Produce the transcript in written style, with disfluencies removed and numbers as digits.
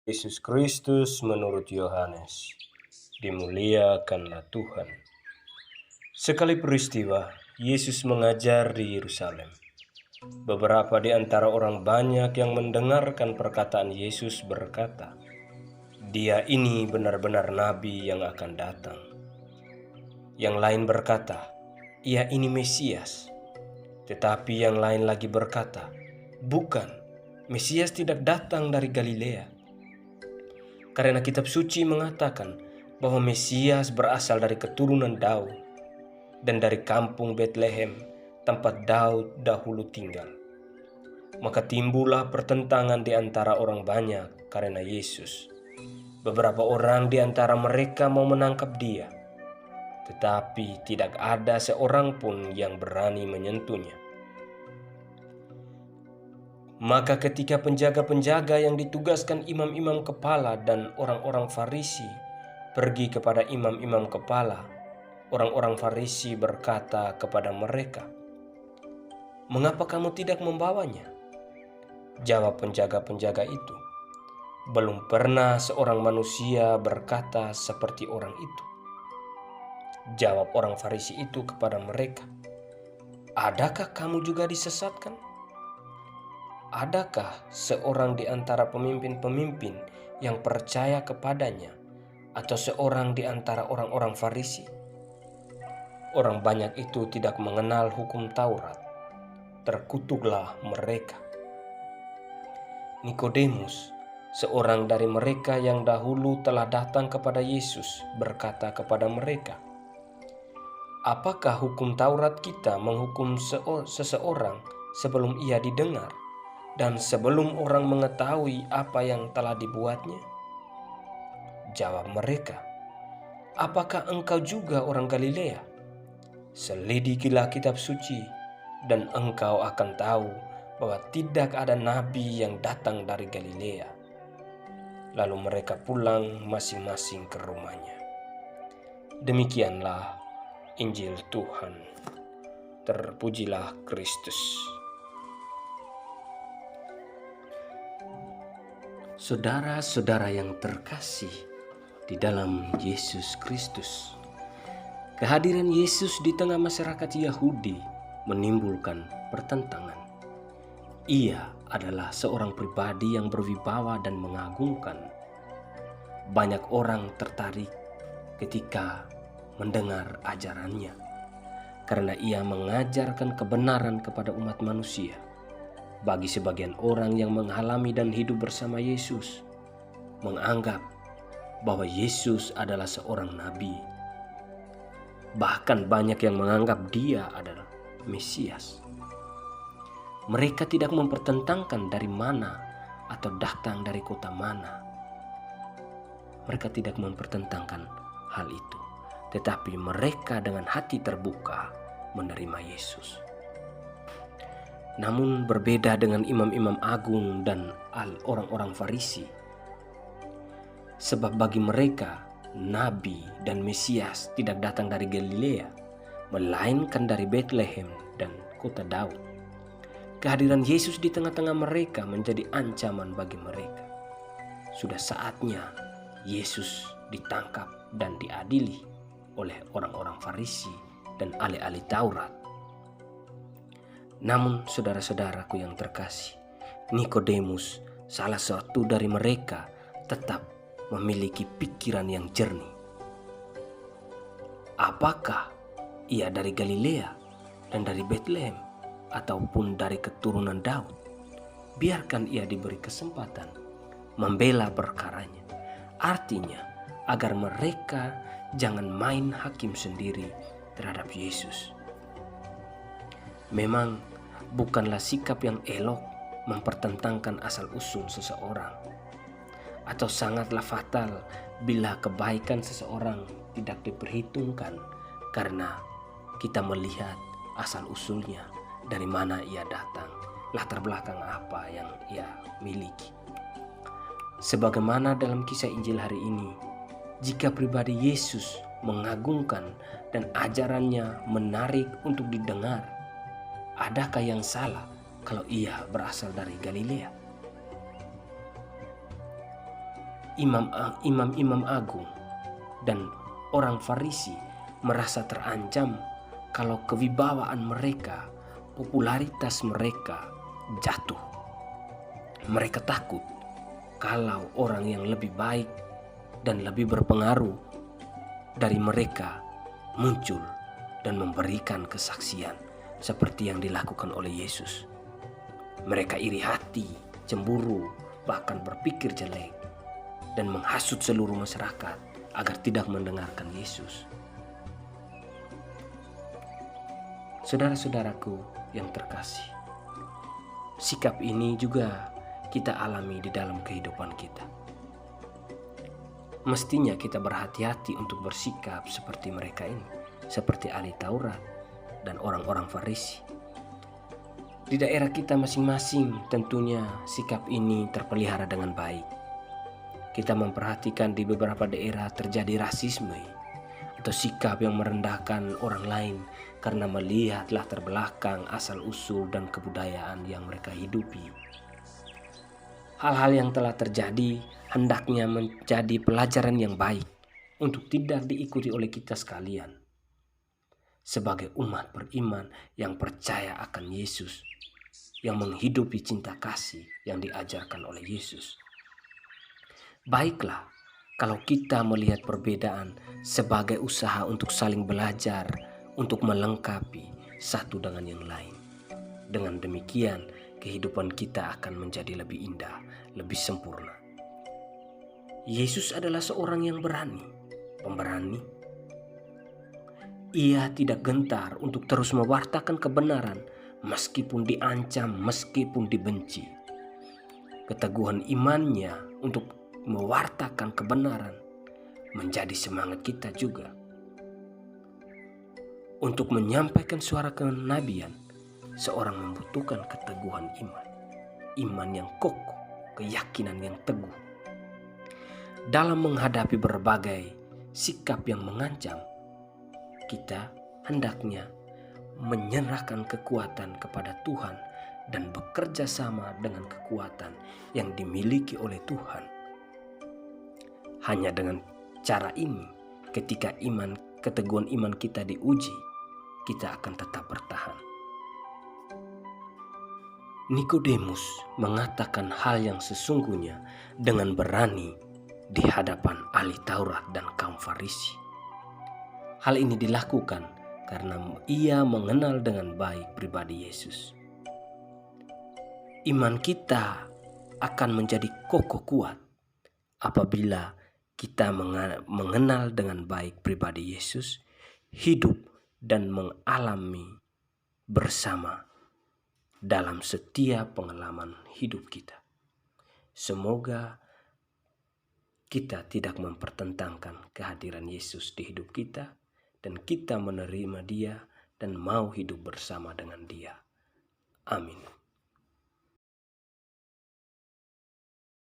Yesus Kristus menurut Yohanes. Dimuliakanlah Tuhan. Sekali peristiwa, Yesus mengajar di Yerusalem. Beberapa di antara orang banyak yang mendengarkan perkataan Yesus berkata, "Dia ini benar-benar nabi yang akan datang." Yang lain berkata, "Ia ini Mesias." Tetapi yang lain lagi berkata, "Bukan, Mesias tidak datang dari Galilea. Karena kitab suci mengatakan bahwa Mesias berasal dari keturunan Daud dan dari kampung Betlehem, tempat Daud dahulu tinggal." Maka timbullah pertentangan di antara orang banyak karena Yesus. Beberapa orang di antara mereka mau menangkap dia, tetapi tidak ada seorang pun yang berani menyentuhnya. Maka ketika penjaga-penjaga yang ditugaskan imam-imam kepala dan orang-orang Farisi pergi kepada imam-imam kepala, orang-orang Farisi berkata kepada mereka, "Mengapa kamu tidak membawanya?" Jawab penjaga-penjaga itu, "Belum pernah seorang manusia berkata seperti orang itu." Jawab orang Farisi itu kepada mereka, "Adakah kamu juga disesatkan? Adakah seorang di antara pemimpin-pemimpin yang percaya kepadanya atau seorang di antara orang-orang Farisi?" Orang banyak itu tidak mengenal hukum Taurat. Terkutuklah mereka. Nikodemus, seorang dari mereka yang dahulu telah datang kepada Yesus, berkata kepada mereka, "Apakah hukum Taurat kita menghukum seseorang sebelum ia didengar dan sebelum orang mengetahui apa yang telah dibuatnya?" Jawab mereka, "Apakah engkau juga orang Galilea? Selidikilah kitab suci, dan engkau akan tahu bahwa tidak ada nabi yang datang dari Galilea." Lalu mereka pulang masing-masing ke rumahnya. Demikianlah Injil Tuhan. Terpujilah Kristus. Saudara-saudara yang terkasih di dalam Yesus Kristus, kehadiran Yesus di tengah masyarakat Yahudi menimbulkan pertentangan. Ia adalah seorang pribadi yang berwibawa dan mengagumkan. Banyak orang tertarik ketika mendengar ajarannya, karena ia mengajarkan kebenaran kepada umat manusia. Bagi sebagian orang yang mengalami dan hidup bersama Yesus, menganggap bahwa Yesus adalah seorang nabi. Bahkan banyak yang menganggap dia adalah Mesias. Mereka tidak mempertentangkan dari mana atau datang dari kota mana. Mereka tidak mempertentangkan hal itu, tetapi mereka dengan hati terbuka menerima Yesus. Namun berbeda dengan imam-imam agung dan orang-orang Farisi, sebab bagi mereka Nabi dan Mesias tidak datang dari Galilea, melainkan dari Betlehem dan kota Daud. Kehadiran Yesus di tengah-tengah mereka menjadi ancaman bagi mereka. Sudah saatnya Yesus ditangkap dan diadili oleh orang-orang Farisi dan ahli-ahli Taurat. Namun saudara-saudaraku yang terkasih, Nikodemus, salah satu dari mereka, tetap memiliki pikiran yang jernih. Apakah ia dari Galilea dan dari Betlehem ataupun dari keturunan Daud? Biarkan ia diberi kesempatan membela perkaranya. Artinya agar mereka jangan main hakim sendiri terhadap Yesus. Memang bukanlah sikap yang elok mempertentangkan asal-usul seseorang, atau sangatlah fatal bila kebaikan seseorang tidak diperhitungkan karena kita melihat asal-usulnya, dari mana ia datang, latar belakang apa yang ia miliki. Sebagaimana dalam kisah Injil hari ini, jika pribadi Yesus mengagumkan dan ajarannya menarik untuk didengar, adakah yang salah kalau ia berasal dari Galilea? imam-imam agung dan orang Farisi merasa terancam kalau kewibawaan mereka, popularitas mereka jatuh. Mereka takut kalau orang yang lebih baik dan lebih berpengaruh dari mereka muncul dan memberikan kesaksian seperti yang dilakukan oleh Yesus. Mereka iri hati, cemburu, bahkan berpikir jelek dan menghasut seluruh masyarakat agar tidak mendengarkan Yesus. Saudara-saudaraku yang terkasih, sikap ini juga kita alami di dalam kehidupan kita. Mestinya kita berhati-hati untuk bersikap seperti mereka ini, seperti ahli Taurat dan orang-orang Farisi. Di daerah kita masing-masing tentunya sikap ini terpelihara dengan baik. Kita memperhatikan di beberapa daerah terjadi rasisme atau sikap yang merendahkan orang lain karena melihat latar belakang, asal-usul dan kebudayaan yang mereka hidupi. Hal-hal yang telah terjadi hendaknya menjadi pelajaran yang baik untuk tidak diikuti oleh kita sekalian. Sebagai umat beriman yang percaya akan Yesus, yang menghidupi cinta kasih yang diajarkan oleh Yesus. Baiklah kalau kita melihat perbedaan sebagai usaha untuk saling belajar, untuk melengkapi satu dengan yang lain. Dengan demikian, kehidupan kita akan menjadi lebih indah, lebih sempurna. Yesus adalah seorang yang berani, pemberani. Ia tidak gentar untuk terus mewartakan kebenaran meskipun diancam, meskipun dibenci. Keteguhan imannya untuk mewartakan kebenaran menjadi semangat kita juga. Untuk menyampaikan suara kenabian, seorang membutuhkan keteguhan iman. Iman yang kokoh, keyakinan yang teguh. Dalam menghadapi berbagai sikap yang mengancam, kita hendaknya menyerahkan kekuatan kepada Tuhan dan bekerja sama dengan kekuatan yang dimiliki oleh Tuhan. Hanya dengan cara ini, ketika keteguhan iman kita diuji, kita akan tetap bertahan. Nikodemus mengatakan hal yang sesungguhnya dengan berani di hadapan ahli Taurat dan kaum Farisi. Hal ini dilakukan karena ia mengenal dengan baik pribadi Yesus. Iman kita akan menjadi kokoh kuat apabila kita mengenal dengan baik pribadi Yesus, hidup dan mengalami bersama dalam setiap pengalaman hidup kita. Semoga kita tidak mempertentangkan kehadiran Yesus di hidup kita dan kita menerima Dia dan mau hidup bersama dengan Dia. Amin.